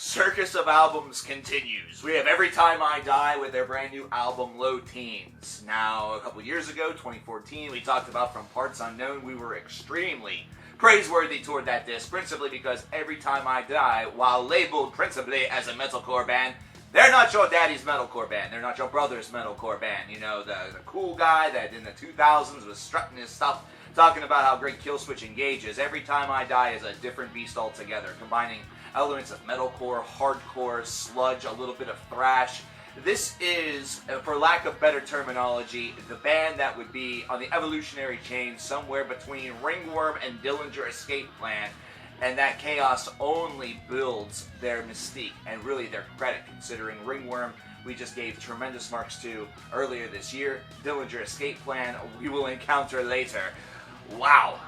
Circus of albums continues. We have Every Time I Die with their brand new album, Low Teens. Now, a couple years ago, 2014, we talked about From Parts Unknown. We were extremely praiseworthy toward that disc, principally because Every Time I Die, while labeled principally as a metalcore band, they're not your daddy's metalcore band. They're not your brother's metalcore band. You know, the cool guy that in the 2000s was strutting his stuff, talking about how great Killswitch Engage is. Every Time I Die is a different beast altogether, combining elements of metalcore, hardcore, sludge, a little bit of thrash. This is, for lack of better terminology, the band that would be on the evolutionary chain somewhere between Ringworm and Dillinger Escape Plan, and that chaos only builds their mystique and really their credit, considering Ringworm we just gave tremendous marks to earlier this year. Dillinger Escape Plan we will encounter later. Wow.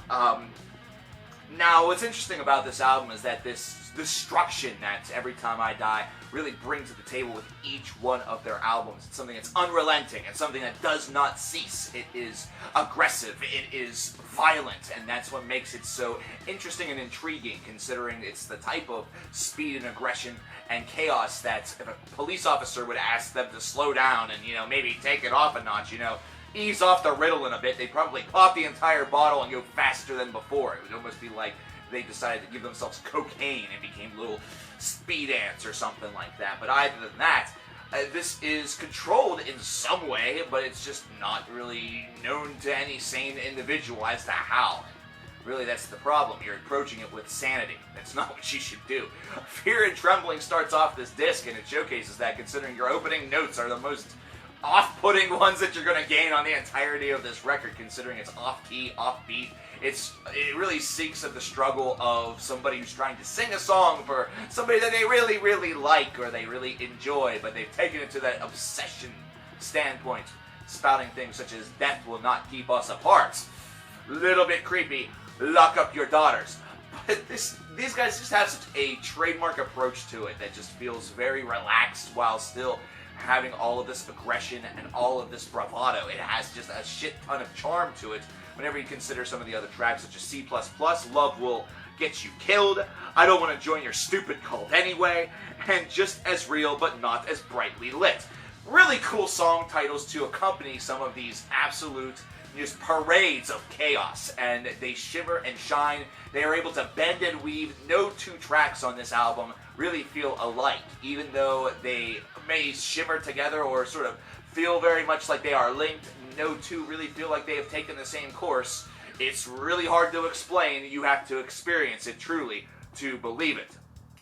Now, what's interesting about this album is that this destruction that Every Time I Die really brings to the table with each one of their albums. It's something that's unrelenting. It's something that does not cease. It is aggressive. It is violent. And that's what makes it so interesting and intriguing, considering it's the type of speed and aggression and chaos that if a police officer would ask them to slow down and, you know, maybe take it off a notch, you know, ease off the Ritalin a bit, they'd probably pop the entire bottle and go faster than before. It would almost be like they decided to give themselves cocaine and became little speed ants or something like that. But other than that, this is controlled in some way, but it's just not really known to any sane individual as to how. Really, that's the problem. You're approaching it with sanity. That's not what you should do. Fear and Trembling starts off this disc, and it showcases that, considering your opening notes are the most off-putting ones that you're going to gain on the entirety of this record, considering it's off-key, off-beat. It really seeks of the struggle of somebody who's trying to sing a song for somebody that they really, really like or they really enjoy, but they've taken it to that obsession standpoint, spouting things such as "Death will not keep us apart." Little bit creepy. Lock up your daughters. But these guys just have such a trademark approach to it that just feels very relaxed while still having all of this aggression and all of this bravado. It has just a shit ton of charm to it whenever you consider some of the other tracks, such as C++, Love Will Get You Killed, I Don't Want to Join Your Stupid Cult Anyway, and Just As Real But Not As Brightly Lit. Really cool song titles to accompany some of these absolute just parades of chaos, and they shimmer and shine. They are able to bend and weave. No two tracks on this album really feel alike, even though they may shimmer together or sort of feel very much like they are linked. No two really feel like they have taken the same course. It's really hard to explain. You have to experience it truly to believe it.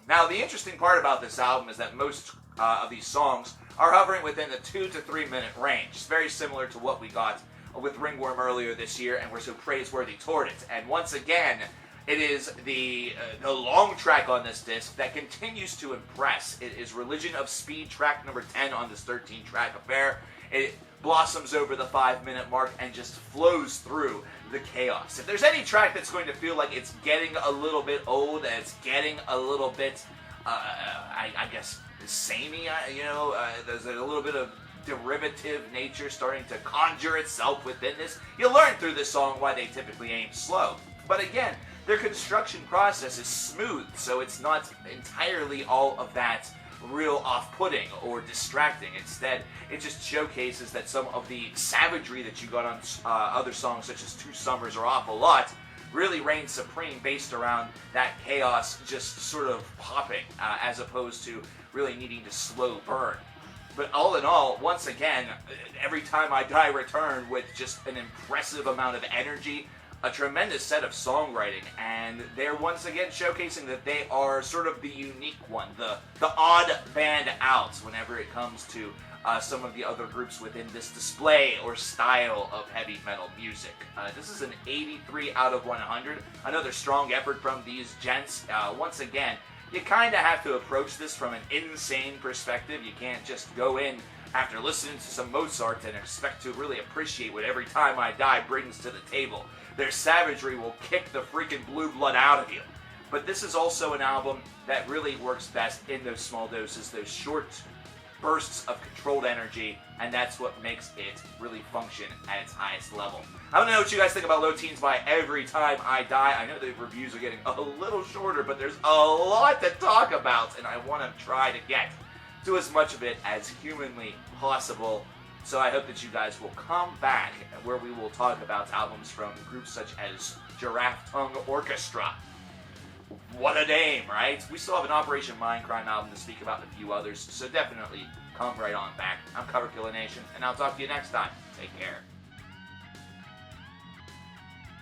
Now, the interesting part about this album is that most of these songs are hovering within the 2 to 3 minute range. It's very similar to what we got with Ringworm earlier this year, and we're so praiseworthy toward it. And once again, it is the long track on this disc that continues to impress. It is Religion of Speed, track number 10 on this 13-track affair. It blossoms over the 5-minute mark and just flows through the chaos. If there's any track that's going to feel like it's getting a little bit old, and it's getting a little bit, I guess, samey, there's a little bit of derivative nature starting to conjure itself within this. You'll learn through this song why they typically aim slow. But again, their construction process is smooth, so it's not entirely all of that real off-putting or distracting. Instead, it just showcases that some of the savagery that you got on other songs such as Two Summers or Awful Lot really reigns supreme, based around that chaos just sort of popping, as opposed to really needing to slow burn. But all in all, once again, Every Time I Die return with just an impressive amount of energy, a tremendous set of songwriting, and they're once again showcasing that they are sort of the unique one, the odd band out whenever it comes to some of the other groups within this display or style of heavy metal music. This is an 83 out of 100, another strong effort from these gents. Once again, you kind of have to approach this from an insane perspective. You can't just go in after listening to some Mozart and expect to really appreciate what Every Time I Die brings to the table. Their savagery will kick the freaking blue blood out of you. But this is also an album that really works best in those small doses, those short bursts of controlled energy, and that's what makes it really function at its highest level. I don't know what you guys think about Low Teens by Every Time I Die. I know the reviews are getting a little shorter, but there's a lot to talk about, and I want to try to get to as much of it as humanly possible. So I hope that you guys will come back where we will talk about albums from groups such as Giraffe Tongue Orchestra. What a name, right? We still have an Operation Mindcrime album to speak about and a few others, so definitely come right on back. I'm coverkillernation, and I'll talk to you next time. Take care.